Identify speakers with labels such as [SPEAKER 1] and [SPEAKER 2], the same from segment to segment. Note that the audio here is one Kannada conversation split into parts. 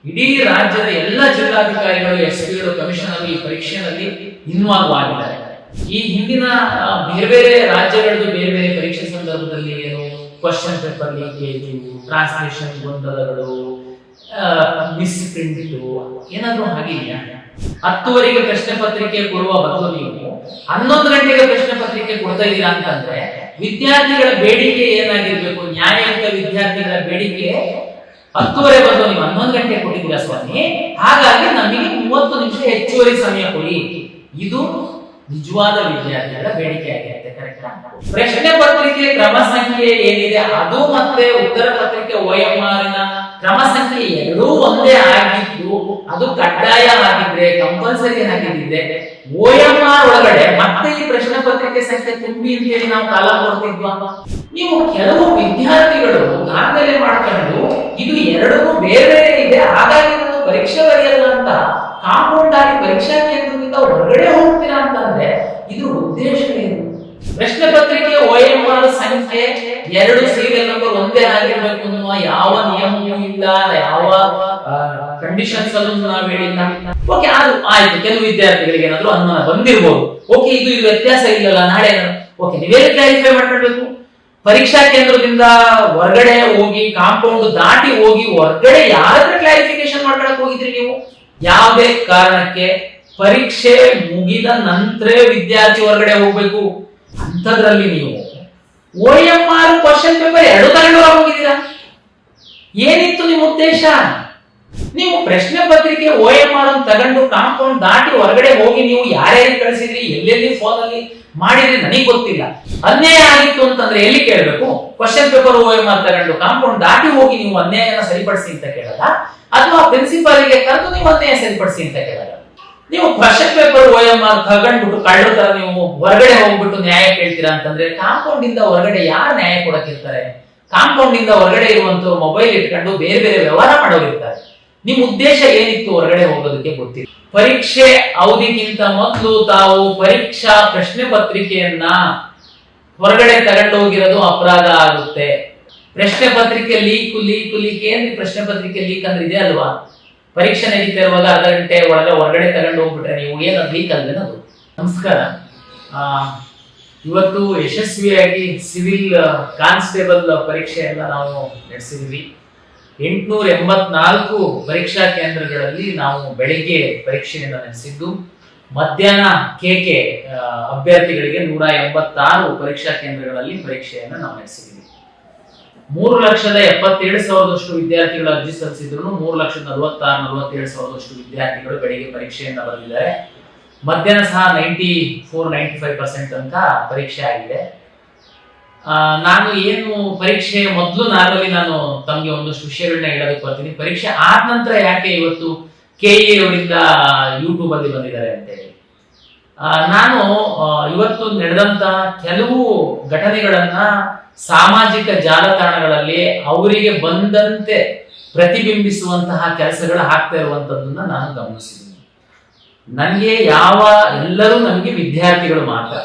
[SPEAKER 1] ಇಡೀ ರಾಜ್ಯದ ಎಲ್ಲ ಜಿಲ್ಲಾಧಿಕಾರಿಗಳು, ಎಸ್ಪಿಗಳು, ಕಮಿಷನರ್ ಈ ಪರೀಕ್ಷೆಯಲ್ಲಿ ಇನ್ವಾಲ್ವ್ ಆಗಿದ್ದಾರೆ. ಈ ಹಿಂದಿನ ಬೇರೆ ಬೇರೆ ರಾಜ್ಯಗಳದ್ದು ಬೇರೆ ಬೇರೆ ಪರೀಕ್ಷೆ ಸಂದರ್ಭದಲ್ಲಿ ಏನು ಕ್ವಶನ್ ಪೇಪರ್ ಲೀಕೇಜ್, ಟ್ರಾನ್ಸ್ಲೇಷನ್ ಗೊಂದಲಗಳು, ಮಿಸ್ ಪ್ರಿಂಟ್ ಏನಾದ್ರೂ ಆಗಿದೆಯಾ? 10 ಪ್ರಶ್ನೆ ಪತ್ರಿಕೆ ಕೊಡುವ ಬದಲು ನೀವು 11 ಗಂಟೆಗೆ ಪ್ರಶ್ನೆ ಪತ್ರಿಕೆ ಕೊಡ್ತಾ ಇದ್ದೀರಾ ಅಂತಂದ್ರೆ ವಿದ್ಯಾರ್ಥಿಗಳ ಬೇಡಿಕೆ ಏನಾಗಿರ್ಬೇಕು? ನ್ಯಾಯಯುತ ವಿದ್ಯಾರ್ಥಿಗಳ ಬೇಡಿಕೆ 10:30 ಬದಲು ನೀವು 11 ಗಂಟೆ ಕೊಟ್ಟಿದ್ದೀರಾ ಸ್ವಾಮಿ, ಹಾಗಾಗಿ ನಮಗೆ 30 ನಿಮಿಷ ಹೆಚ್ಚುವರಿ ಸಮಯ ಕೊಡಿ. ಇದು ನಿಜವಾದ ವಿದ್ಯಾರ್ಥಿಗಳ ಬೇಡಿಕೆ ಆಗಿರುತ್ತೆ. ಕರೆಕ್ಟಾ? ಪ್ರಶ್ನೆ ಪತ್ರಿಕೆ ಕ್ರಮ ಸಂಖ್ಯೆ ಏನಿದೆ ಅದು ಮತ್ತೆ ಉತ್ತರ ಪತ್ರಿಕೆ OMR ನ ಕ್ರಮ ಸಂಖ್ಯೆ ಎರಡೂ ಒಂದೇ ಆಗಿದ್ದು ಅದು ಕಡ್ಡಾಯ ಆಗಿದ್ರೆ, ಕಂಪಲ್ಸರಿ ಆಗಿದ್ರೆ OMR ಒಳಗಡೆ ಮತ್ತೆ ಈ ಪ್ರಶ್ನೆ ಪತ್ರಿಕೆ ಸಂಖ್ಯೆ ತುಂಬಿ ಅಂತೇಳಿ ನಾವು ಕಾಲ ಕೊಡ್ತಿದ್ವಾ? ನೀವು ಕೆಲವು ವಿದ್ಯಾರ್ಥಿಗಳು ದಾಖಲೆ ಮಾಡ್ಕೊಂಡು ಇದು ಎರಡೂ ಬೇರೆ ಬೇರೆ ಇದೆ, ಹಾಗಾಗಿ ನಾನು ಪರೀಕ್ಷೆ ಬರೆಯಲ್ಲ ಅಂತ ಕಾಂಪೌಂಡ್ ಆಗಿ ಪರೀಕ್ಷಾ ಕೇಂದ್ರದಿಂದ ಹೊರಗಡೆ ಹೋಗ್ತೀರಾ ಅಂತಂದ್ರೆ ಇದ್ರ ಉದ್ದೇಶ ಏನು? ಪ್ರಶ್ನೆ ಪತ್ರಿಕೆ OMR ಸಂಖ್ಯೆ 2 ಸೀರಿಯಲ್ ನಂಬರ್ ಒಂದೇ ಆಗಿರ್ಬೇಕು ಅನ್ನುವ ಯಾವ ನಿಯಮವೂ ಇಲ್ಲ, ಯಾವ ಕಂಡೀಷನ್ಸ್ ಅಲ್ಲೂ ನಾವು ಹೇಳಿಲ್ಲ. ಓಕೆ, ಅದು ಆಯ್ತು. ಕೆಲವು ವಿದ್ಯಾರ್ಥಿಗಳಿಗೆ ಏನಾದ್ರು ಅನುಮಾನ ಬಂದಿರಬಹುದು. ಓಕೆ, ಇದು ವ್ಯತ್ಯಾಸ ಇಲ್ಲಲ್ಲ, ನಾಳೆ ಓಕೆ ನೀವೇನು ಕ್ಲಾರಿಫೈ ಮಾಡ್ಕೊಳ್ಬೇಕು? ಪರೀಕ್ಷಾ ಕೇಂದ್ರದಿಂದ ಹೊರಗಡೆ ಹೋಗಿ ಕಾಂಪೌಂಡ್ ದಾಟಿ ಹೋಗಿ ಹೊರಗಡೆ ಯಾರಾದ್ರೂ ಕ್ಲಾರಿಫಿಕೇಶನ್ ಮಾಡ್ಕೊಳಕ್ ಹೋಗಿದ್ರಿ ನೀವು? ಯಾವುದೇ ಕಾರಣಕ್ಕೆ ಪರೀಕ್ಷೆ ಮುಗಿದ ನಂತರ ವಿದ್ಯಾರ್ಥಿ ಹೊರಗಡೆ ಹೋಗ್ಬೇಕು. ಅಂತದ್ರಲ್ಲಿ ನೀವು OMR ಕ್ವಶನ್ ಪೇಪರ್ 2 ತಗೊಂಡು ಹೋಗಿದ್ದೀರಾ? ಏನಿತ್ತು ನಿಮ್ಮ ಉದ್ದೇಶ? ನೀವು ಪ್ರಶ್ನೆ ಪತ್ರಿಕೆ OMR ತಗೊಂಡು ಕಾಂಪೌಂಡ್ ದಾಟಿ ಹೊರಗಡೆ ಹೋಗಿ ನೀವು ಯಾರ್ಯಾರಿಗೆ ಕಳಿಸಿದ್ರಿ, ಎಲ್ಲೆಲ್ಲಿ ಫೋನ್ ಅಲ್ಲಿ ಮಾಡಿದ್ರಿ ನನಗೆ ಗೊತ್ತಿಲ್ಲ. ಅನ್ಯಾಯ ಆಗಿತ್ತು ಅಂತಂದ್ರೆ ಎಲ್ಲಿ ಕೇಳಬೇಕು? ಕ್ವಶನ್ ಪೇಪರ್ OMR ತಗೊಂಡು ಕಾಂಪೌಂಡ್ ದಾಟಿ ಹೋಗಿ ನೀವು ಅನ್ಯಾಯನ ಸರಿಪಡಿಸಿ ಅಂತ ಕೇಳಲ್ಲ, ಅಥವಾ ಪ್ರಿನ್ಸಿಪಾಲ್ಗೆ ಕರೆದು ನೀವು ಅನ್ಯಾಯ ಸರಿಪಡಿಸಿ ಅಂತ ಕೇಳಲ್ಲ. ನೀವು ಕ್ವಶನ್ ಪೇಪರ್ OMR ತಗೊಂಡ್ಬಿಟ್ಟು ಕಳ್ಳ ತರ ನೀವು ಹೊರಗಡೆ ಹೋಗ್ಬಿಟ್ಟು ನ್ಯಾಯ ಕೇಳ್ತೀರಾ ಅಂತಂದ್ರೆ ಕಾಂಪೌಂಡ್ ಇಂದ ಹೊರಗಡೆ ಯಾರು ನ್ಯಾಯ ಕೊಡಕ್ಕಿರ್ತಾರೆ? ಕಾಂಪೌಂಡ್ ಇಂದ ಹೊರಗಡೆ ಇರುವಂತವ್ರು ಮೊಬೈಲ್ ಇಟ್ಕೊಂಡು ಬೇರೆ ಬೇರೆ ವ್ಯವಹಾರ ಮಾಡೋರಿರ್ತಾರೆ. ನಿಮ್ ಉದ್ದೇಶ ಏನಿತ್ತು ಹೊರಗಡೆ ಹೋಗೋದಕ್ಕೆ ಗೊತ್ತಿಲ್ಲ. ಪರೀಕ್ಷೆ ಅವಧಿಗಿಂತ ಮೊದಲು ತಾವು ಪರೀಕ್ಷಾ ಪ್ರಶ್ನೆ ಪತ್ರಿಕೆಯನ್ನ ಹೊರಗಡೆ ತಗೊಂಡು ಹೋಗಿರೋದು ಅಪರಾಧ ಆಗುತ್ತೆ. ಪ್ರಶ್ನೆ ಪತ್ರಿಕೆ ಲೀಕ್ ಏನ್ ಪ್ರಶ್ನೆ ಪತ್ರಿಕೆ ಲೀಕ್ ಅಂದ್ರೆ ಇದೆ ಅಲ್ವಾ? ಪರೀಕ್ಷೆ ನಡೀತಾ ಇರುವಾಗ ಅರ್ಧ ಗಂಟೆ ಒಳಗೆ ಹೊರಗಡೆ ತಗೊಂಡು ಹೋಗ್ಬಿಟ್ರೆ ನೀವು ಏನದು ಲೀಕ್ ಅಲ್ವೇನದು? ನಮಸ್ಕಾರ. ಇವತ್ತು ಯಶಸ್ವಿಯಾಗಿ ಸಿವಿಲ್ ಕಾನ್ಸ್ಟೇಬಲ್ ಪರೀಕ್ಷೆಯನ್ನ ನಾವು ನಡೆಸಿದ್ವಿ. 884 ಪರೀಕ್ಷಾ ಕೇಂದ್ರಗಳಲ್ಲಿ ನಾವು ಬೆಳಿಗ್ಗೆ ಪರೀಕ್ಷೆಯನ್ನು ನಡೆಸಿದ್ದು, ಮಧ್ಯಾಹ್ನ ಕೆಕೆ ಅಭ್ಯರ್ಥಿಗಳಿಗೆ 186 ಪರೀಕ್ಷಾ ಕೇಂದ್ರಗಳಲ್ಲಿ ಪರೀಕ್ಷೆಯನ್ನು ನಾವು ನಡೆಸಿದ್ವಿ. 3,77,000 ವಿದ್ಯಾರ್ಥಿಗಳು ಅರ್ಜಿ ಸಲ್ಲಿಸಿದ್ರು. 3,46,47,000 ವಿದ್ಯಾರ್ಥಿಗಳು ಬೆಳಿಗ್ಗೆ ಪರೀಕ್ಷೆಯನ್ನು ಬರೆದಿದ್ದಾರೆ. ಮಧ್ಯಾಹ್ನ ಸಹ 94-95% ತನಕ ಪರೀಕ್ಷೆ ಆಗಿದೆ. ನಾನು ಏನು ಪರೀಕ್ಷೆ ಮೊದಲು ನಾನು ತಮಗೆ ಒಂದಷ್ಟು ವಿಷಯಗಳನ್ನ ಹೇಳೋದಕ್ಕೆ ಬರ್ತೀನಿ. ಪರೀಕ್ಷೆ ಆದ ನಂತರ ಯಾಕೆ ಇವತ್ತು KE ಅವರಿಂದ ಯೂಟ್ಯೂಬ್ ಅಲ್ಲಿ ಬಂದಿದ್ದಾರೆ ಅಂತೇಳಿ ನಾನು ಇವತ್ತು ನಡೆದಂತ ಕೆಲವು ಘಟನೆಗಳನ್ನ ಸಾಮಾಜಿಕ ಜಾಲತಾಣಗಳಲ್ಲಿ ಅವರಿಗೆ ಬಂದಂತೆ ಪ್ರತಿಬಿಂಬಿಸುವಂತಹ ಕೆಲಸಗಳು ಆಗ್ತಾ ಇರುವಂತದ್ದನ್ನ ನಾನು ಗಮನಿಸಿದ್ದೀನಿ. ನನಗೆ ಎಲ್ಲರೂ ನಮಗೆ ವಿದ್ಯಾರ್ಥಿಗಳು ಮಾತ್ರ,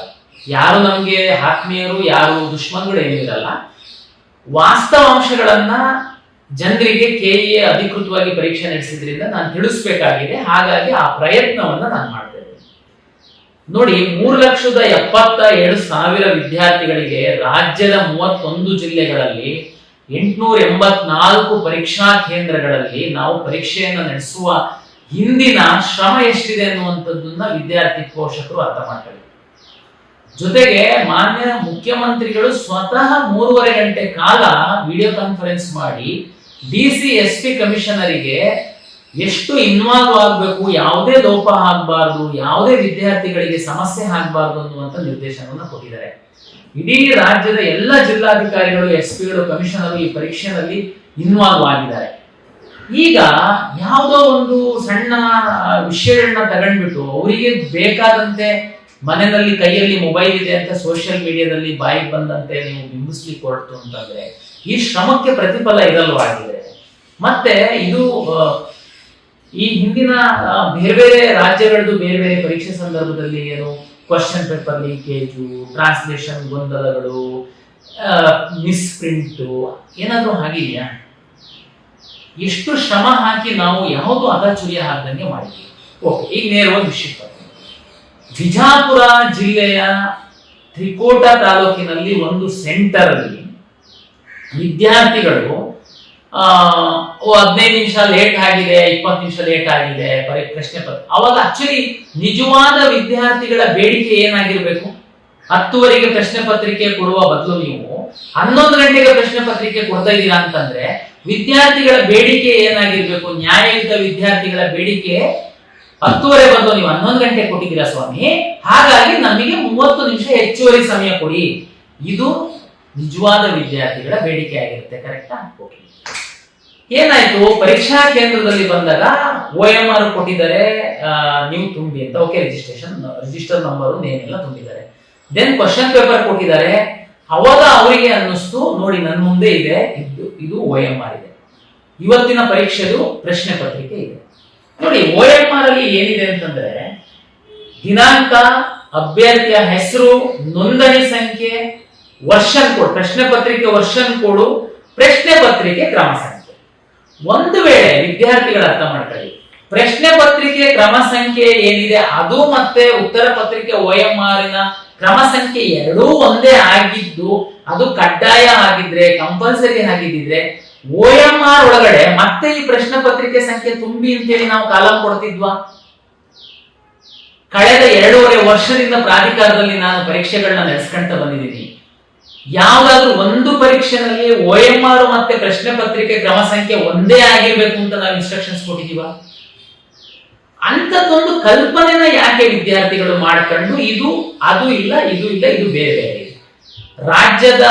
[SPEAKER 1] ಯಾರು ನಮಗೆ ಆತ್ಮೀಯರು, ಯಾರು ದುಶ್ಮನ್ಗಳು ಏನಿರಲ್ಲ. ವಾಸ್ತವಾಂಶಗಳನ್ನ ಜನರಿಗೆ KE ಅಧಿಕೃತವಾಗಿ ಪರೀಕ್ಷೆ ನಡೆಸಿದ್ರಿಂದ ನಾನು ತಿಳಿಸ್ಬೇಕಾಗಿದೆ. ಹಾಗಾಗಿ ಆ ಪ್ರಯತ್ನವನ್ನ ನಾನು ಮಾಡ್ತಾ ಇದ್ದೀನಿ. ನೋಡಿ, 3,77,000 ವಿದ್ಯಾರ್ಥಿಗಳಿಗೆ ರಾಜ್ಯದ 31 ಜಿಲ್ಲೆಗಳಲ್ಲಿ 884 ಪರೀಕ್ಷಾ ಕೇಂದ್ರಗಳಲ್ಲಿ ನಾವು ಪರೀಕ್ಷೆಯನ್ನು ನಡೆಸುವ ಹಿಂದಿನ ಶ್ರಮ ಎಷ್ಟಿದೆ ಅನ್ನುವಂಥದ್ದನ್ನ ವಿದ್ಯಾರ್ಥಿ ಪೋಷಕರು ಅರ್ಥ ಮಾಡ್ಕೊಳ್ಳಿ. ಜೊತೆಗೆ ಮಾನ್ಯ ಮುಖ್ಯಮಂತ್ರಿಗಳು ಸ್ವತಃ 3.5 ಗಂಟೆ ಕಾಲ ವಿಡಿಯೋ ಕಾನ್ಫರೆನ್ಸ್ ಮಾಡಿ DC SP ಕಮಿಷನರಿಗೆ ಎಷ್ಟು ಇನ್ವಾಲ್ವ್ ಆಗಬೇಕು, ಯಾವುದೇ ಲೋಪ ಆಗಬಾರ್ದು, ಯಾವುದೇ ವಿದ್ಯಾರ್ಥಿಗಳಿಗೆ ಸಮಸ್ಯೆ ಆಗಬಾರ್ದು ಅನ್ನುವಂಥ ನಿರ್ದೇಶನವನ್ನು ಕೊಟ್ಟಿದ್ದಾರೆ. ಇಡೀ ರಾಜ್ಯದ ಎಲ್ಲ ಜಿಲ್ಲಾಧಿಕಾರಿಗಳು, SPಗಳು, ಕಮಿಷನರು ಈ ಪರೀಕ್ಷೆಯಲ್ಲಿ ಇನ್ವಾಲ್ವ್ ಆಗಿದ್ದಾರೆ. ಈಗ ಯಾವುದೋ ಒಂದು ಸಣ್ಣ ವಿಷಯಗಳನ್ನ ತಗೊಂಡ್ಬಿಟ್ಟು ಅವರಿಗೆ ಬೇಕಾದಂತೆ ಮನೆಯಲ್ಲಿ ಕೈಯಲ್ಲಿ ಮೊಬೈಲ್ ಇದೆ ಅಂತ ಸೋಷಿಯಲ್ ಮೀಡಿಯಾದಲ್ಲಿ ಬಾಯಿಗೆ ಬಂದಂತೆ ನೀವು ಬಿಂಬಿಸ್ಲಿಕ್ಕೆ ಹೊರಟು ಅಂತಂದ್ರೆ ಈ ಶ್ರಮಕ್ಕೆ ಪ್ರತಿಫಲ ಇರಲ್ವಾಗಿದೆ. ಮತ್ತೆ ಇದು ಈ ಹಿಂದಿನ ಬೇರೆ ಬೇರೆ ರಾಜ್ಯಗಳದ್ದು ಬೇರೆ ಬೇರೆ ಪರೀಕ್ಷೆ ಸಂದರ್ಭದಲ್ಲಿ ಏನು ಕ್ವಶನ್ ಪೇಪರ್ ಲೀಕೇಜು, ಟ್ರಾನ್ಸ್ಲೇಷನ್ ಗೊಂದಲಗಳು, ಮಿಸ್ ಪ್ರಿಂಟು ಏನಾದ್ರೂ ಆಗಿದೆಯಾ? ಎಷ್ಟು ಶ್ರಮ ಹಾಕಿ ನಾವು ಯಾವುದು ಅಗಚುರಿಯ ಹಾಕ್ದಂಗೆ ಮಾಡಿದ್ವಿ. ಓಕೆ, ಈಗ ನೇರವಾಗಿ ವಿಷಯಕ್ಕೆ ಬರ್ತೀನಿ. ಬಿಜಾಪುರ ಜಿಲ್ಲೆಯ ತ್ರಿಕೋಟ ತಾಲೂಕಿನಲ್ಲಿ ಒಂದು ಸೆಂಟರ್ ಅಲ್ಲಿ ವಿದ್ಯಾರ್ಥಿಗಳು 15 ನಿಮಿಷ ಲೇಟ್ ಆಗಿದೆ, 20 ನಿಮಿಷ ಲೇಟ್ ಆಗಿದೆ ಪ್ರಶ್ನೆ ಪತ್ರ. ಅವಾಗ ಆಕ್ಚುಲಿ ನಿಜವಾದ ವಿದ್ಯಾರ್ಥಿಗಳ ಬೇಡಿಕೆ ಏನಾಗಿರ್ಬೇಕು? 10:00 ಪ್ರಶ್ನೆ ಪತ್ರಿಕೆ ಕೊಡುವ ಬದಲು ನೀವು 11 ಗಂಟೆಗೆ ಪ್ರಶ್ನೆ ಪತ್ರಿಕೆ ಕೊಡ್ತಾ ಇದ್ದೀರಾ ಅಂತಂದ್ರೆ ವಿದ್ಯಾರ್ಥಿಗಳ ಬೇಡಿಕೆ ಏನಾಗಿರ್ಬೇಕು? ನ್ಯಾಯಯುತ ವಿದ್ಯಾರ್ಥಿಗಳ ಬೇಡಿಕೆ 10:30 ಬಂದು ನೀವು 11 ಗಂಟೆ ಕೊಟ್ಟಿದ್ದೀರಾ ಸ್ವಾಮಿ, ಹಾಗಾಗಿ ನಮಗೆ 30 ನಿಮಿಷ ಹೆಚ್ಚುವರಿ ಸಮಯ ಕೊಡಿ. ಇದು ನಿಜವಾದ ವಿದ್ಯಾರ್ಥಿಗಳ ಬೇಡಿಕೆ ಆಗಿರುತ್ತೆ. ಕರೆಕ್ಟಾ? ಏನಾಯ್ತು, ಪರೀಕ್ಷಾ ಕೇಂದ್ರದಲ್ಲಿ ಬಂದಾಗ OMR ಕೊಟ್ಟಿದ್ದಾರೆ, ನೀವು ತುಂಬಿ ಅಂತ. ಓಕೆ, ರಿಜಿಸ್ಟರ್ ನಂಬರು, ನೇಮ್ ಎಲ್ಲ ತುಂಬಿದ್ದಾರೆ. ದೆನ್ ಕ್ವಶನ್ ಪೇಪರ್ ಕೊಟ್ಟಿದ್ದಾರೆ. ಅವಾಗ ಅವರಿಗೆ ಅನ್ನಿಸ್ತು, ನೋಡಿ ನನ್ನ ಮುಂದೆ ಇದೆ, ಇದು OMR ಇದೆ, ಇವತ್ತಿನ ಪರೀಕ್ಷೆದು ಪ್ರಶ್ನೆ ಪತ್ರಿಕೆ ಇದೆ. ನೋಡಿ OMR ಅಲ್ಲಿ ಏನಿದೆ ಅಂತಂದ್ರೆ ದಿನಾಂಕ, ಅಭ್ಯರ್ಥಿಯ ಹೆಸರು, ನೋಂದಣಿ ಸಂಖ್ಯೆ, ವರ್ಷನ್ ಕೋಡ್, ಪ್ರಶ್ನೆ ಪತ್ರಿಕೆ ವರ್ಷನ್ ಕೋಡು, ಪ್ರಶ್ನೆ ಪತ್ರಿಕೆ ಕ್ರಮ ಸಂಖ್ಯೆ. ಒಂದು ವೇಳೆ ವಿದ್ಯಾರ್ಥಿಗಳ ಅರ್ಥ ಮಾಡ್ಕೊಳ್ಳಿ, ಪ್ರಶ್ನೆ ಪತ್ರಿಕೆ ಕ್ರಮ ಸಂಖ್ಯೆ ಏನಿದೆ ಅದು ಮತ್ತೆ ಉತ್ತರ ಪತ್ರಿಕೆ OMR ಕ್ರಮ ಸಂಖ್ಯೆ ಎರಡೂ ಒಂದೇ ಆಗಿದ್ದು ಅದು ಕಡ್ಡಾಯ ಆಗಿದ್ರೆ, ಕಂಪಲ್ಸರಿ ಆಗಿದ್ದಿದ್ರೆ OMR ಒಳಗಡೆ ಮತ್ತೆ ಈ ಪ್ರಶ್ನೆ ಪತ್ರಿಕೆ ಸಂಖ್ಯೆ ತುಂಬಿ ಅಂತೇಳಿ ನಾವು ಕಾಲಂ ಕೊಡ್ತಿದ್ವಾ? ಕಳೆದ 2.5 ವರ್ಷದಿಂದ ಪ್ರಾಧಿಕಾರದಲ್ಲಿ ನಾನು ಪರೀಕ್ಷೆಗಳನ್ನ ನಡೆಸ್ಕೊಂತ ಬಂದಿದ್ದೀನಿ. ಯಾವ್ದಾದ್ರು ಒಂದು ಪರೀಕ್ಷೆನಲ್ಲಿ OMR ಮತ್ತೆ ಪ್ರಶ್ನೆ ಪತ್ರಿಕೆ ಕ್ರಮ ಸಂಖ್ಯೆ ಒಂದೇ ಆಗಿರ್ಬೇಕು ಅಂತ ನಾವು ಇನ್ಸ್ಟ್ರಕ್ಷನ್ಸ್ ಕೊಟ್ಟಿದೀವ? ಅಂತದೊಂದು ಕಲ್ಪನೆನ ಯಾಕೆ ವಿದ್ಯಾರ್ಥಿಗಳು ಮಾಡ್ಕೊಂಡು ಇದು ಅದು ಇಲ್ಲ, ಇದು ಇಲ್ಲ, ಇದು ಬೇರೆ ಬೇರೆ ಇದೆ. ರಾಜ್ಯದ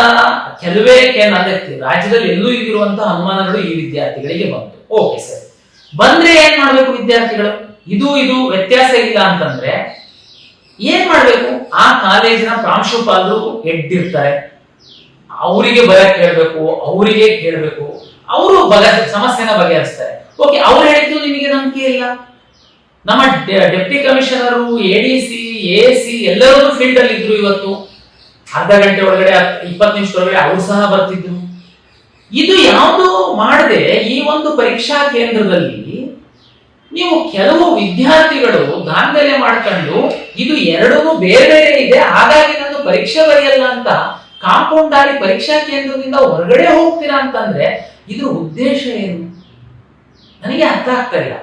[SPEAKER 1] ಕೆಲವೇ ರಾಜ್ಯದಲ್ಲಿ ಎಲ್ಲೂ ಇರುವಂತಹ ಅನುಮಾನಗಳು ಈ ವಿದ್ಯಾರ್ಥಿಗಳಿಗೆ ಬಂತು. ಓಕೆ ಸರ್, ಬಂದ್ರೆ ಏನ್ ಮಾಡ್ಬೇಕು ವಿದ್ಯಾರ್ಥಿಗಳು? ಇದು ವ್ಯತ್ಯಾಸ ಇಲ್ಲ ಅಂತಂದ್ರೆ ಏನ್ ಮಾಡ್ಬೇಕು? ಆ ಕಾಲೇಜಿನ ಪ್ರಾಂಶುಪಾಲರು ಎಡ್ಡಿರ್ತಾರೆ, ಅವರಿಗೆ ಬರಕ್ ಹೇಳ್ಬೇಕು, ಅವರಿಗೆ ಕೇಳ್ಬೇಕು, ಅವರು ಸಮಸ್ಯೆನ ಬಗೆಹರಿಸ್ತಾರೆ. ಓಕೆ, ಅವ್ರು ಹೇಳಿದ್ದು ನಿಮಗೆ ನಂಬಿಕೆ ಇಲ್ಲ. ನಮ್ಮ ಡೆಪ್ಟಿ ಕಮಿಷನರು, ADC, AC ಎಲ್ಲರೂ ಫೀಲ್ಡ್ ಅಲ್ಲಿ ಇದ್ರು. ಇವತ್ತು ಅರ್ಧ ಗಂಟೆ ಒಳಗಡೆ 20 ನಿಮಿಷದೊಳಗಡೆ ಅವರು ಸಹ ಬರ್ತಿದ್ರು. ಇದು ಯಾವುದು ಮಾಡದೆ ಈ ಒಂದು ಪರೀಕ್ಷಾ ಕೇಂದ್ರದಲ್ಲಿ ನೀವು ಕೆಲವು ವಿದ್ಯಾರ್ಥಿಗಳು ದಾಂಧಲೆ ಮಾಡ್ಕೊಂಡು ಇದು ಎರಡೂ ಬೇರೆ ಬೇರೆ ಇದೆ, ಹಾಗಾಗಿ ನಾನು ಪರೀಕ್ಷೆ ಬರೆಯಲ್ಲ ಅಂತ ಕಾಂಪೌಂಡ್ ಆಗಿ ಪರೀಕ್ಷಾ ಕೇಂದ್ರದಿಂದ ಹೊರಗಡೆ ಹೋಗ್ತೀರಾ ಅಂತಂದ್ರೆ ಇದ್ರ ಉದ್ದೇಶ ಏನು ನನಗೆ ಅರ್ಥ ಆಗ್ತಾ ಇಲ್ಲ.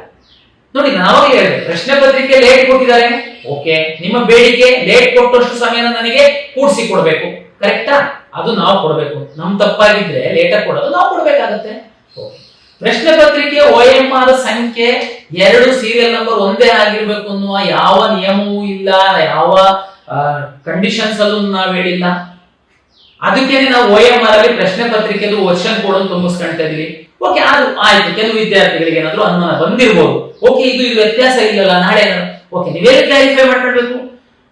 [SPEAKER 1] ನೋಡಿ, ನಾವಾಗ ಹೇಳಿದೆ ಪ್ರಶ್ನೆ ಪತ್ರಿಕೆ ಲೇಟ್ ಕೊಟ್ಟಿದ್ದಾರೆ. ಓಕೆ, ನಿಮ್ಮ ಬೇಡಿಕೆ ಲೇಟ್ ಕೊಟ್ಟಷ್ಟು ಸಮಯನ ನನಗೆ ಕೂಡಿಸಿ ಕೊಡ್ಬೇಕು. ಕರೆಕ್ಟಾ? ಅದು ನಾವು ಕೊಡ್ಬೇಕು. ನಮ್ ತಪ್ಪಾಗಿದ್ರೆ ಲೇಟಾಗಿ ಕೊಡೋದು ನಾವು ಕೊಡ್ಬೇಕಾಗತ್ತೆ. ಪ್ರಶ್ನೆ ಪತ್ರಿಕೆ OMR ಸಂಖ್ಯೆ 2 ಸೀರಿಯಲ್ ನಂಬರ್ ಒಂದೇ ಆಗಿರ್ಬೇಕು ಅನ್ನುವ ಯಾವ ನಿಯಮವೂ ಇಲ್ಲ, ಯಾವ ಕಂಡೀಷನ್ಸ್ ಅಲ್ಲೂ ನಾವು ಹೇಳಿಲ್ಲ. ಅದಕ್ಕೇನೆ ನಾವು OMR ಅಲ್ಲಿ ಪ್ರಶ್ನೆ ಪತ್ರಿಕೆದು ವರ್ಷನ್ ಕೋಡ್ ತುಂಬಿಸ್ಕೊಂತ ಇದೀವಿ. ಓಕೆ, ಅದು ಆಯ್ತು. ಕೆಲವು ವಿದ್ಯಾರ್ಥಿಗಳಿಗೆ ಏನಾದ್ರು ಅನುಮಾನ ಬಂದಿರಬಹುದು. ಓಕೆ, ಇದು ವ್ಯತ್ಯಾಸ ಇಲ್ಲಲ್ಲ, ನಾಳೆ ಓಕೆ, ನೀವೇನು ಕ್ಲಾರಿಫೈ ಮಾಡ್ಕೊಳ್ಬೇಕು?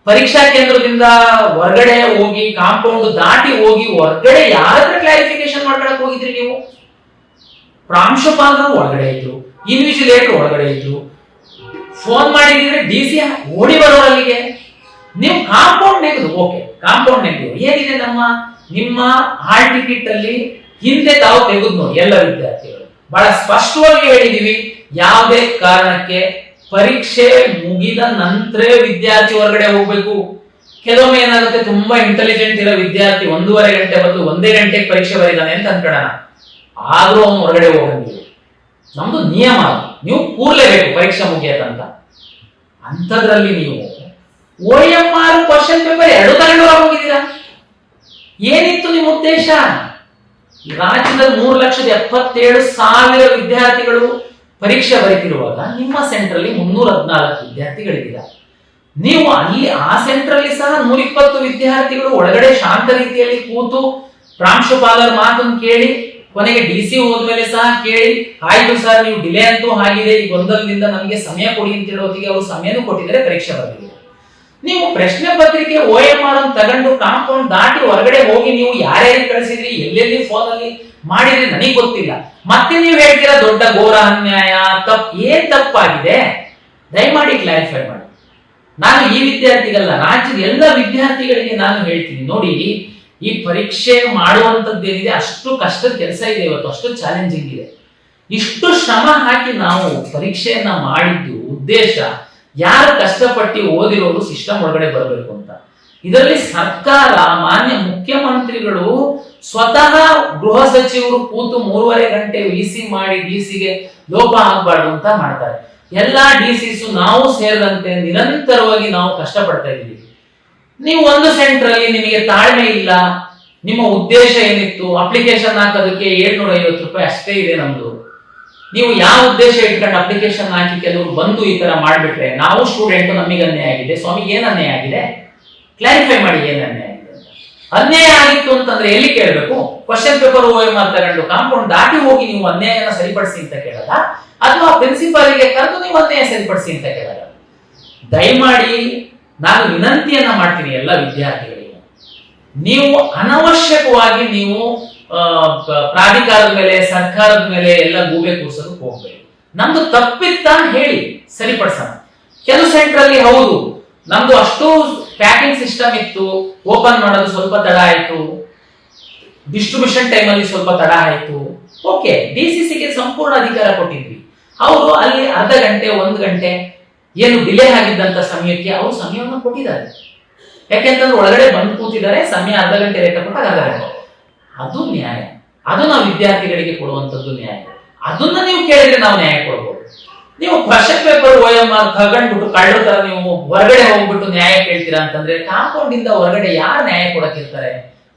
[SPEAKER 1] ಪರೀಕ್ಷಾ ಕೇಂದ್ರದಿಂದ ಹೊರಗಡೆ ಹೋಗಿ ಕಾಂಪೌಂಡ್ ದಾಟಿ ಹೋಗಿ ಹೊರಗಡೆ ಯಾರಾದ್ರೂ ಕ್ಲಾರಿಫಿಕೇಶನ್ ಮಾಡ್ಕೊಳಕ್ ಹೋಗಿದ್ರಿ ನೀವು? ಪ್ರಾಂಶುಪಾಲರು ಒಳಗಡೆ ಇದ್ರು, ಇನ್ವಿಜಿಲೇಟರ್ ಒಳಗಡೆ ಇದ್ರು, ಫೋನ್ ಮಾಡಿದ್ರೆ DC ಓಡಿ ಬರೋರಲ್ಲಿಗೆ. ನೀವು ಕಾಂಪೌಂಡ್ ನೆಗೆದು, ಓಕೆ ಕಾಂಪೌಂಡ್ ನೆಗೆದು ಏನಿದೆ ನಿಮ್ಮ ಹಾಲ್ ಟಿಕೆಟ್ ಅಲ್ಲಿ ಹಿಂದೆ ತಾವು ತೆಗೆದು ನೋಡಿ. ಎಲ್ಲ ವಿದ್ಯಾರ್ಥಿಗಳು ಬಹಳ ಸ್ಪಷ್ಟವಾಗಿ ಹೇಳಿದೀವಿ, ಯಾವುದೇ ಕಾರಣಕ್ಕೆ ಪರೀಕ್ಷೆ ಮುಗಿದ ನಂತರ ವಿದ್ಯಾರ್ಥಿ ಹೊರಗಡೆ ಹೋಗ್ಬೇಕು. ಕೆಲವೊಮ್ಮೆ ಏನಾಗುತ್ತೆ, ತುಂಬಾ ಇಂಟೆಲಿಜೆಂಟ್ ಇರೋ ವಿದ್ಯಾರ್ಥಿ 1.5 ಗಂಟೆ ಬದಲು 1 ಗಂಟೆಗೆ ಪರೀಕ್ಷೆ ಬರೀತಾನೆ ಅಂತ ಅನ್ಕೊಳ್ಳೋಣ, ಆದ್ರೂ ಅವನು ಹೊರಗಡೆ ಹೋಗಂಗಿಲ್ಲ. ನಮ್ದು ನಿಯಮ, ನೀವು ಕೂರ್ಲೇಬೇಕು ಪರೀಕ್ಷೆ ಮುಗಿಯತ್ತಂತ. ಅಂಥದ್ರಲ್ಲಿ ನೀವು OMR ಕ್ವಶನ್ ಪೇಪರ್ 2 ತಗೊಂಡು ಹೋಗಿದ್ದೀರಾ? ಏನಿತ್ತು ನಿಮ್ಮ ಉದ್ದೇಶ? ರಾಜ್ಯದಲ್ಲಿ 3,77,000 ವಿದ್ಯಾರ್ಥಿಗಳು ಪರೀಕ್ಷೆ ಬರೀತಿರುವಾಗ ನಿಮ್ಮ ಸೆಂಟ್ರಲ್ಲಿ 314 ವಿದ್ಯಾರ್ಥಿಗಳಿದ್ದಾರೆ. ನೀವು ಅಲ್ಲಿ ಆ ಸೆಂಟ್ರಲ್ಲಿ ಸಹ 120 ವಿದ್ಯಾರ್ಥಿಗಳು ಒಳಗಡೆ ಶಾಂತ ರೀತಿಯಲ್ಲಿ ಕೂತು ಪ್ರಾಂಶುಪಾಲರ ಮಾತನ್ನು ಕೇಳಿ, ಕೊನೆಗೆ DC ಹೋದ್ಮೇಲೆ ಸಹ ಕೇಳಿ, ಆಯ್ತು ಸರ್ ನೀವು ಡಿಲೇ ಅಂತೂ ಆಗಿದೆ, ಈ ಗೊಂದಲದಿಂದ ನಮಗೆ ಸಮಯ ಕೊಡಿ ಅಂತ ಹೇಳೋದಿಗೆ ಅವರು ಸಮಯನೂ ಕೊಟ್ಟಿದ್ದಾರೆ, ಪರೀಕ್ಷೆ ಬರೆದಿದ್ದಾರೆ. ನೀವು ಪ್ರಶ್ನೆ ಪತ್ರಿಕೆ OMR ತಗೊಂಡು ಕಾಂಪೌಂಡ್ ದಾಟಿ ಹೊರಗಡೆ ಹೋಗಿ ನೀವು ಯಾರ್ಯಾರು ಕಳಿಸಿದ್ರಿ, ಎಲ್ಲೆಲ್ಲಿ ಫೋನ್ ಅಲ್ಲಿ ಮಾಡಿದ್ರಿ ನನಗೆ ಗೊತ್ತಿಲ್ಲ. ಮತ್ತೆ ನೀವು ಹೇಳ್ತೀರಾ ದೊಡ್ಡ ಘೋರ ಅನ್ಯಾಯ, ಏನ್ ತಪ್ಪಾಗಿದೆ? ದಯಮಾಡಿ ಕ್ಲಾರಿಫೈ ಮಾಡಿ. ನಾನು ಈ ವಿದ್ಯಾರ್ಥಿಗಲ್ಲ, ರಾಜ್ಯದ ಎಲ್ಲ ವಿದ್ಯಾರ್ಥಿಗಳಿಗೆ ನಾನು ಹೇಳ್ತೀನಿ, ನೋಡಿ ಈ ಪರೀಕ್ಷೆ ಮಾಡುವಂತದ್ದೇನಿದೆ ಅಷ್ಟು ಕಷ್ಟದ ಕೆಲಸ ಇದೆ, ಇವತ್ತು ಅಷ್ಟು ಚಾಲೆಂಜಿಂಗ್ ಇದೆ. ಇಷ್ಟು ಶ್ರಮ ಹಾಕಿ ನಾವು ಪರೀಕ್ಷೆಯನ್ನ ಮಾಡಿದ್ದು ಉದ್ದೇಶ ಯಾರು ಕಷ್ಟಪಟ್ಟು ಓದಿರೋರು ಸಿಸ್ಟಮ್ ಒಳಗಡೆ ಬರಬೇಕು ಅಂತ. ಇದರಲ್ಲಿ ಸರ್ಕಾರ, ಮಾನ್ಯ ಮುಖ್ಯಮಂತ್ರಿಗಳು ಸ್ವತಃ ಗೃಹ ಸಚಿವರು ಕೂತು 3.5 ಗಂಟೆ ವಿಸಿ ಮಾಡಿ ಡಿಸಿಗೆ ಲೋಪ ಆಗ್ಬಾರ್ದು ಅಂತ ಮಾಡ್ತಾರೆ. ಎಲ್ಲಾ ಡಿಸಿಸು ನಾವು ಸೇರಿದಂತೆ ನಿರಂತರವಾಗಿ ನಾವು ಕಷ್ಟಪಡ್ತಾ ಇದ್ದೀವಿ. ನೀವು ಒಂದು ಸೆಂಟರ್ ಅಲ್ಲಿ ನಿಮಗೆ ತಾಳ್ಮೆ ಇಲ್ಲ, ನಿಮ್ಮ ಉದ್ದೇಶ ಏನಿತ್ತು, ಅಪ್ಲಿಕೇಶನ್ ಹಾಕೋದಕ್ಕೆ 750 ರೂಪಾಯಿ ಅಷ್ಟೇ ಇದೆ ನಮ್ದು. ನೀವು ಯಾವ ಉದ್ದೇಶ ಇಟ್ಕೊಂಡು ಅಪ್ಲಿಕೇಶನ್ ಹಾಕಿ ಕೆಲವರು ಬಂದು ಈ ತರ ಮಾಡ್ಬಿಟ್ರೆ ನಾವು ಸ್ಟೂಡೆಂಟ್, ನಮಗೆ ಅನ್ಯಾಯ ಆಗಿದೆ. ಸ್ವಾಮಿ ಏನ್ ಅನ್ಯಾಯ ಆಗಿದೆ? ಕ್ಲಾರಿಫೈ ಮಾಡಿ, ಏನ್ ಅನ್ಯಾಯ ಆಗಿದೆ ಅಂತ. ಅನ್ಯಾಯ ಆಗಿತ್ತು ಅಂತಂದ್ರೆ ಎಲ್ಲಿ ಕೇಳಬೇಕು? ಕ್ವಶನ್ ಪೇಪರ್ OMR ತಗೊಂಡು ಕಾಂಪೌಂಡ್ ದಾಟಿ ಹೋಗಿ ನೀವು ಅನ್ಯಾಯನ ಸರಿಪಡಿಸಿ ಅಂತ ಕೇಳಲ್ಲ, ಅಥವಾ ಪ್ರಿನ್ಸಿಪಾಲ್ಗೆ ಕರೆದು ನೀವು ಅನ್ಯಾಯ ಸರಿಪಡಿಸಿ ಅಂತ ಕೇಳಲ್ಲ. ದಯಮಾಡಿ ನಾನು ವಿನಂತಿಯನ್ನ ಮಾಡ್ತೀನಿ ಎಲ್ಲ ವಿದ್ಯಾರ್ಥಿಗಳಿಗೆ, ನೀವು ಅನವಶ್ಯಕವಾಗಿ ನೀವು ಪ್ರಾಧಿಕಾರದ ಮೇಲೆ, ಸರ್ಕಾರದ ಮೇಲೆ ಎಲ್ಲ ಗೂಬೆ ಕೂರ್ಸೋದಕ್ಕೆ ಹೋಗ್ಬೇಡಿ. ನಮ್ದು ತಪ್ಪಿತ್ತ ಹೇಳಿ ಸರಿಪಡಿಸೋಣ. ಕೆಲವು ಸೆಂಟರ್ ಅಲ್ಲಿ ಹೌದು ನಮ್ದು ಅಷ್ಟು ಪ್ಯಾಕಿಂಗ್ ಸಿಸ್ಟಮ್ ಇತ್ತು, ಓಪನ್ ಮಾಡೋದು ಸ್ವಲ್ಪ ತಡ ಆಯ್ತು, ಡಿಸ್ಟ್ರಿಬ್ಯೂಷನ್ ಟೈಮ್ ಅಲ್ಲಿ ಸ್ವಲ್ಪ ತಡ ಆಯ್ತು, ಓಕೆ, ಡಿಸಿಸಿಗೆ ಸಂಪೂರ್ಣ ಅಧಿಕಾರ ಕೊಟ್ಟಿದ್ವಿ. ಅವರು ಅಲ್ಲಿ ಅರ್ಧ ಗಂಟೆ 1 ಗಂಟೆ ಏನು ಡಿಲೇ ಆಗಿದ್ದಂತ ಸಮಯಕ್ಕೆ ಅವರು ಸಮಯವನ್ನು ಕೊಟ್ಟಿದ್ದಾರೆ. ಯಾಕೆಂತಂದ್ರೆ ಒಳಗಡೆ ಬಂದು ಕೂತಿದ್ದಾರೆ, ಸಮಯ ಅರ್ಧ ಗಂಟೆ ಲೇಟ್ ಕೊಟ್ಟಾಗ ಅರ್ಧ ಗಂಟೆ. ಅದು ನ್ಯಾಯ, ಅದು ನಾವು ವಿದ್ಯಾರ್ಥಿಗಳಿಗೆ ಕೊಡುವಂತದ್ದು ನ್ಯಾಯ. ಅದನ್ನ ನೀವು ಕೇಳಿದ್ರೆ ನಾವು ನ್ಯಾಯ ಕೊಡಬಹುದು. ನೀವು ಕ್ವಶನ್ ಪೇಪರ್ OMR ತಗೊಂಡ್ಬಿಟ್ಟು ಕಳ್ಳ ತರ ನೀವು ಹೊರಗಡೆ ಹೋಗ್ಬಿಟ್ಟು ನ್ಯಾಯ ಕೇಳ್ತೀರಾ ಅಂತಂದ್ರೆ ಕಾಂಪೌಂಡ್ ಇಂದ ಹೊರಗಡೆ ಯಾರು ನ್ಯಾಯ ಕೊಡಕ್ಕಿರ್ತಾರೆ?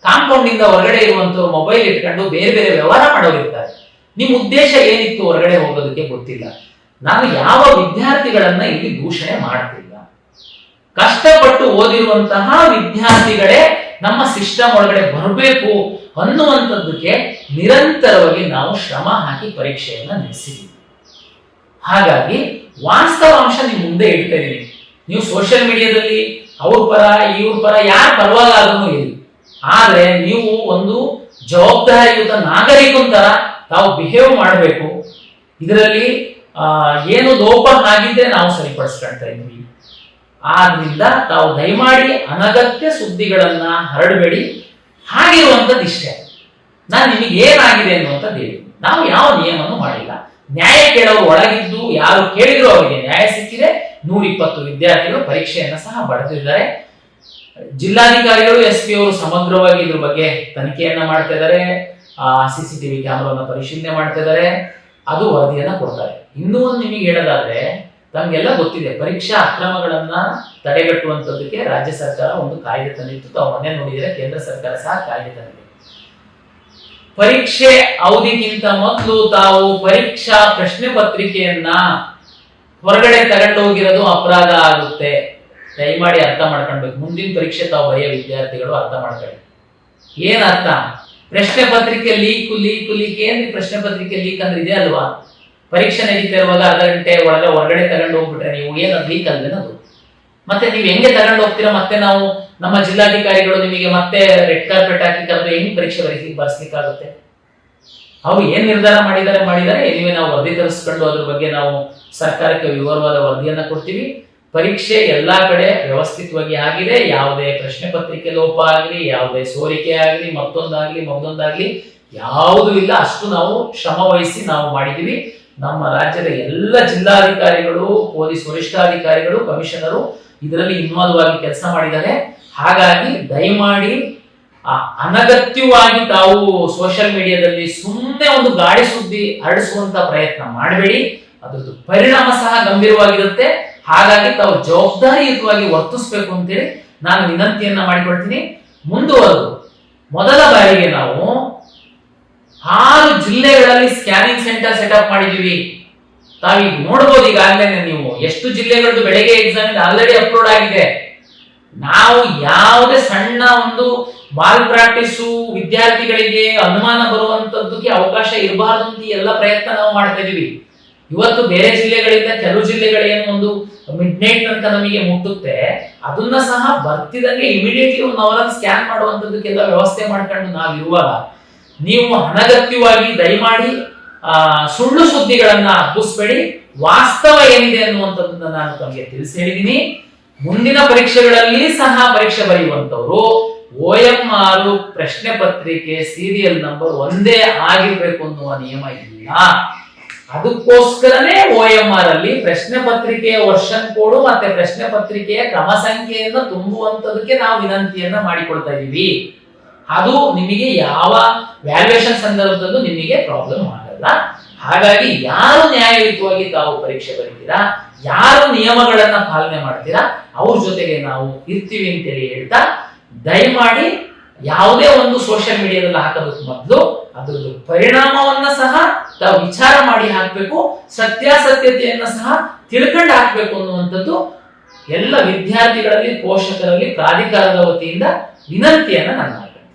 [SPEAKER 1] ಕಾಂಪೌಂಡ್ ಇಂದ ಹೊರಗಡೆ ಇರುವಂತವ್ರು ಮೊಬೈಲ್ ಇಟ್ಕೊಂಡು ಬೇರೆ ಬೇರೆ ವ್ಯವಹಾರ ಮಾಡೋರಿರ್ತಾರೆ. ನಿಮ್ ಉದ್ದೇಶ ಏನಿತ್ತು ಹೊರಗಡೆ ಹೋಗೋದಕ್ಕೆ ಗೊತ್ತಿಲ್ಲ. ನಾನು ಯಾವ ವಿದ್ಯಾರ್ಥಿಗಳನ್ನ ಇಲ್ಲಿ ದೂಷಣೆ ಮಾಡ್ತಿಲ್ಲ. ಕಷ್ಟಪಟ್ಟು ಓದಿರುವಂತಹ ವಿದ್ಯಾರ್ಥಿಗಳೇ ನಮ್ಮ ಸಿಸ್ಟಮ್ ಒಳಗಡೆ ಬರಬೇಕು ಅನ್ನುವಂಥದ್ದಕ್ಕೆ ನಿರಂತರವಾಗಿ ನಾವು ಶ್ರಮ ಹಾಕಿ ಪರೀಕ್ಷೆಯನ್ನ ನಡೆಸಿದ್ದೀವಿ. ಹಾಗಾಗಿ ವಾಸ್ತವಾಂಶ ನಿಮ್ ಮುಂದೆ ಇಡ್ತಾ ಇದೀನಿ. ನೀವು ಸೋಷಿಯಲ್ ಮೀಡಿಯಾದಲ್ಲಿ ಅವ್ರ ಪರ ಇವ್ರ ಪರ ಯಾರ ಪರವಾಗಾದ್ರೂ ಇರಿ, ಆದ್ರೆ ನೀವು ಒಂದು ಜವಾಬ್ದಾರಿಯುತ ನಾಗರಿಕನ ತರ ತಾವು ಬಿಹೇವ್ ಮಾಡಬೇಕು. ಇದರಲ್ಲಿ ಏನು ಲೋಪ ಆಗಿದ್ರೆ ನಾವು ಸರಿಪಡಿಸ್ಕೊಳ್ತಾ ಇದ್ವಿ. ಆದ್ರಿಂದ ತಾವು ದಯಮಾಡಿ ಅನಗತ್ಯ ಸುದ್ದಿಗಳನ್ನ ಹರಡಬೇಡಿ. ಹಾಗಿರುವಂತದ್ದು ಇಷ್ಟೇ. ನಾನು ನಿಮಗೆ ಏನಾಗಿದೆ ಅನ್ನುವಂಥದ್ದು ಹೇಳಿ, ನಾವು ಯಾವ ನಿಯಮನೂ ಮಾಡಿಲ್ಲ. ನ್ಯಾಯ ಕೇಳೋರು ಒಳಗಿದ್ದು ಯಾರು ಕೇಳಿದ್ರು ಅವರಿಗೆ ನ್ಯಾಯ ಸಿಕ್ಕಿದೆ. 120 ವಿದ್ಯಾರ್ಥಿಗಳು ಪರೀಕ್ಷೆಯನ್ನ ಸಹ ಬರೆದಿದ್ದಾರೆ. ಜಿಲ್ಲಾಧಿಕಾರಿಗಳು, SP ಅವರು ಸಮಗ್ರವಾಗಿ ಇದ್ರ ಬಗ್ಗೆ ತನಿಖೆಯನ್ನ ಮಾಡ್ತಾ ಇದ್ದಾರೆ. CCTV ಕ್ಯಾಮರಾವನ್ನ ಪರಿಶೀಲನೆ ಮಾಡ್ತಾ ಇದ್ದಾರೆ. ಅದು ವರದಿಯನ್ನ ಕೊಡ್ತಾರೆ. ಇನ್ನೂ ಒಂದು ನಿಮಗೆ ಹೇಳೋದಾದ್ರೆ, ತಮ್ಗೆಲ್ಲ ಗೊತ್ತಿದೆ, ಪರೀಕ್ಷಾ ಅಕ್ರಮಗಳನ್ನ ತಡೆಗಟ್ಟುವಂತದ್ದಕ್ಕೆ ರಾಜ್ಯ ಸರ್ಕಾರ ಒಂದು ಕಾಯ್ದೆ ತಂದಿತ್ತು. ತಾವು ಮೊನ್ನೆ ನೋಡಿದರೆ ಕೇಂದ್ರ ಸರ್ಕಾರ ಸಹ ಕಾಯ್ದೆ ತಂದಿದೆ. ಪರೀಕ್ಷೆ ಅವಧಿಗಿಂತ ಮೊದಲು ತಾವು ಪರೀಕ್ಷಾ ಪ್ರಶ್ನೆ ಪತ್ರಿಕೆಯನ್ನ ಹೊರಗಡೆ ತಗೊಂಡು ಹೋಗಿರೋದು ಅಪರಾಧ ಆಗುತ್ತೆ. ದಯಮಾಡಿ ಅರ್ಥ ಮಾಡ್ಕೊಳ್ಬೇಕು. ಮುಂದಿನ ಪರೀಕ್ಷೆ ತಾವು ಬರೆಯೋ ವಿದ್ಯಾರ್ಥಿಗಳು ಅರ್ಥ ಮಾಡ್ಕೊಳ್ಳಿ. ಏನ್ ಅರ್ಥ? ಪ್ರಶ್ನೆ ಪತ್ರಿಕೆ ಲೀಕ್ ಏನ್? ಪ್ರಶ್ನೆ ಪತ್ರಿಕೆ ಲೀಕ್ ಅಂದ್ರೆ ಇದೆ ಅಲ್ವಾ? ಪರೀಕ್ಷೆ ನಡೀತಾ ಇರುವಾಗ ಅರ್ಧ ಗಂಟೆ ಒಳಗೆ ಹೊರಗಡೆ ತಗೊಂಡು ಹೋಗ್ಬಿಟ್ರೆ ನೀವು ಏನು ಲೀಕ್ ಅಲ್ವೇನದು? ಮತ್ತೆ ನೀವು ಹೆಂಗೆ ತಗೊಂಡು ಹೋಗ್ತೀರಾ? ಮತ್ತೆ ನಾವು ನಮ್ಮ ಜಿಲ್ಲಾಧಿಕಾರಿಗಳು ನಿಮಗೆ ಮತ್ತೆ ರೆಡ್ ಕಾರ್ಪೆಟ್ ಹಾಕಿ ಕರೆದು ಹೆಂಗ್ ಪರೀಕ್ಷೆ ಬರ್ಸ್ಲಿಕ್ಕಾಗುತ್ತೆ? ಅವ್ರು ಏನ್ ನಿರ್ಧಾರ ಮಾಡಿದ್ದಾರೆ ಎನಿವೆ ನಾವು ವರದಿ ತರಿಸ್ಕೊಂಡು ಅದ್ರ ಬಗ್ಗೆ ನಾವು ಸರ್ಕಾರಕ್ಕೆ ವಿವರವಾದ ವರದಿಯನ್ನ ಕೊಡ್ತೀವಿ. ಪರೀಕ್ಷೆ ಎಲ್ಲಾ ಕಡೆ ವ್ಯವಸ್ಥಿತವಾಗಿ ಆಗಿದೆ. ಯಾವುದೇ ಪ್ರಶ್ನೆ ಪತ್ರಿಕೆ ಲೋಪ ಆಗಲಿ, ಯಾವುದೇ ಸೋರಿಕೆ ಆಗಲಿ, ಮತ್ತೊಂದಾಗ್ಲಿ ಯಾವುದೂ ಇಲ್ಲ. ಅಷ್ಟು ನಾವು ಶ್ರಮ ವಹಿಸಿ ನಾವು ಮಾಡಿದೀವಿ. ನಮ್ಮ ರಾಜ್ಯದ ಎಲ್ಲ ಜಿಲ್ಲಾಧಿಕಾರಿಗಳು, ಪೊಲೀಸ್ ವರಿಷ್ಠಾಧಿಕಾರಿಗಳು, ಕಮಿಷನರು ಇದರಲ್ಲಿ ಇನ್ವಾಲ್ವ್ ಆಗಿ ಕೆಲಸ ಮಾಡಿದ್ದಾರೆ. ಹಾಗಾಗಿ ದಯಮಾಡಿ ಅನಗತ್ಯವಾಗಿ ತಾವು ಸೋಷಿಯಲ್ ಮೀಡಿಯಾದಲ್ಲಿ ಸುಮ್ಮನೆ ಒಂದು ಗಾಳಿ ಸುದ್ದಿ ಹರಡಿಸುವಂತ ಪ್ರಯತ್ನ ಮಾಡಬೇಡಿ. ಅದ್ರದ್ದು ಪರಿಣಾಮ ಸಹ ಗಂಭೀರವಾಗಿರುತ್ತೆ. ಹಾಗಾಗಿ ತಾವು ಜವಾಬ್ದಾರಿಯುತವಾಗಿ ವರ್ತಿಸಬೇಕು ಅಂತೇಳಿ ನಾನು ವಿನಂತಿಯನ್ನ ಮಾಡಿಕೊಳ್ತೀನಿ. ಮುಂದುವರೆದು ಮೊದಲ ಬಾರಿಗೆ ನಾವು 6 ಜಿಲ್ಲೆಗಳಲ್ಲಿ ಸ್ಕ್ಯಾನಿಂಗ್ ಸೆಂಟರ್ ಸೆಟಪ್ ಮಾಡಿದೀವಿ. ತಾವೀಗ ನೋಡ್ಬೋದು, ಈಗಾಗಲೇ ನೀವು ಎಷ್ಟು ಜಿಲ್ಲೆಗಳದ್ದು ಬೆಳಗ್ಗೆ ಎಕ್ಸಾಮ್ ಆಲ್ರೆಡಿ ಅಪ್ಲೋಡ್ ಆಗಿದೆ. ನಾವು ಯಾವುದೇ ಸಣ್ಣ ಒಂದು ಮಾಲ್ ಪ್ರಾಕ್ಟೀಸು, ವಿದ್ಯಾರ್ಥಿಗಳಿಗೆ ಅನುಮಾನ ಬರುವಂತದ್ದಕ್ಕೆ ಅವಕಾಶ ಇರಬಾರ್ದು ಅಂತ ಎಲ್ಲ ಪ್ರಯತ್ನ ನಾವು ಮಾಡ್ತಾ ಇದೀವಿ. ಇವತ್ತು ಬೇರೆ ಜಿಲ್ಲೆಗಳಿಂದ ಕೆಲವು ಜಿಲ್ಲೆಗಳೇನು ಒಂದು ಮಿಡ್ ನೈಟ್ ಅಂತ ನಮಗೆ ಮುಟ್ಟುತ್ತೆ, ಅದನ್ನ ಸಹ ಬರ್ತಿದಂಗೆ ಇಮಿಡಿಯೇಟ್ಲಿ ಒಂದು ಅವರನ್ನು ಸ್ಕ್ಯಾನ್ ಮಾಡುವಂತದ್ದಕ್ಕೆಲ್ಲ ವ್ಯವಸ್ಥೆ ಮಾಡ್ಕೊಂಡು ನಾವಿರುವಾಗ ನೀವು ಅನಗತ್ಯವಾಗಿ ದಯಮಾಡಿ ಸುಳ್ಳು ಸುದ್ದಿಗಳನ್ನ ಹಬ್ಬಿಸ್ಬೇಡಿ. ವಾಸ್ತವ ಏನಿದೆ ಅನ್ನುವಂಥದ್ದನ್ನ ನಾನು ತಮಗೆ ತಿಳಿಸಿ ಹೇಳಿದ್ದೀನಿ. ಮುಂದಿನ ಪರೀಕ್ಷೆಗಳಲ್ಲಿ ಸಹ ಪರೀಕ್ಷೆ ಬರೆಯುವಂತವರು OMR ಪ್ರಶ್ನೆ ಪತ್ರಿಕೆ ಸೀರಿಯಲ್ ನಂಬರ್ ಒಂದೇ ಆಗಿರ್ಬೇಕು ಅನ್ನುವ ನಿಯಮ ಇಲ್ಲ. ಅದಕ್ಕೋಸ್ಕರನೇ OMR ಅಲ್ಲಿ ಪ್ರಶ್ನೆ ಪತ್ರಿಕೆಯ ವರ್ಷನ್ ಕೋಡು ಮತ್ತೆ ಪ್ರಶ್ನೆ ಪತ್ರಿಕೆಯ ಕ್ರಮ ಸಂಖ್ಯೆಯನ್ನು ತುಂಬುವಂತದಕ್ಕೆ ನಾವು ವಿನಂತಿಯನ್ನ ಮಾಡಿಕೊಳ್ತಾ ಇದೀವಿ. ಅದು ನಿಮಗೆ ಯಾವ ವ್ಯಾಲ್ಯೂಯೇಷನ್ ಸಂದರ್ಭದಲ್ಲೂ ನಿಮಗೆ ಪ್ರಾಬ್ಲಮ್ ಆಗಲ್ಲ. ಹಾಗಾಗಿ ಯಾರು ನ್ಯಾಯಯುತವಾಗಿ ತಾವು ಪರೀಕ್ಷೆ ಬರೀತೀರಾ, ಯಾರು ನಿಯಮಗಳನ್ನ ಪಾಲನೆ ಮಾಡ್ತೀರಾ, ಅವ್ರ ಜೊತೆಗೆ ನಾವು ಇರ್ತೀವಿ ಅಂತೇಳಿ ಹೇಳ್ತಾ, ದಯಮಾಡಿ ಯಾವುದೇ ಒಂದು ಸೋಷಿಯಲ್ ಮೀಡಿಯಾದಲ್ಲಿ ಹಾಕೋದಕ್ಕೆ ಮೊದಲು ಅದರದ್ದು ಪರಿಣಾಮವನ್ನ ಸಹ ತಾವು ವಿಚಾರ ಮಾಡಿ ಹಾಕ್ಬೇಕು, ಸತ್ಯಾಸತ್ಯತೆಯನ್ನ ಸಹ ತಿಳ್ಕೊಂಡು ಹಾಕ್ಬೇಕು ಅನ್ನುವಂಥದ್ದು ಎಲ್ಲ ವಿದ್ಯಾರ್ಥಿಗಳಲ್ಲಿ, ಪೋಷಕರಲ್ಲಿ ಪ್ರಾಧಿಕಾರದ ವತಿಯಿಂದ ವಿನಂತಿಯನ್ನ ನಾನು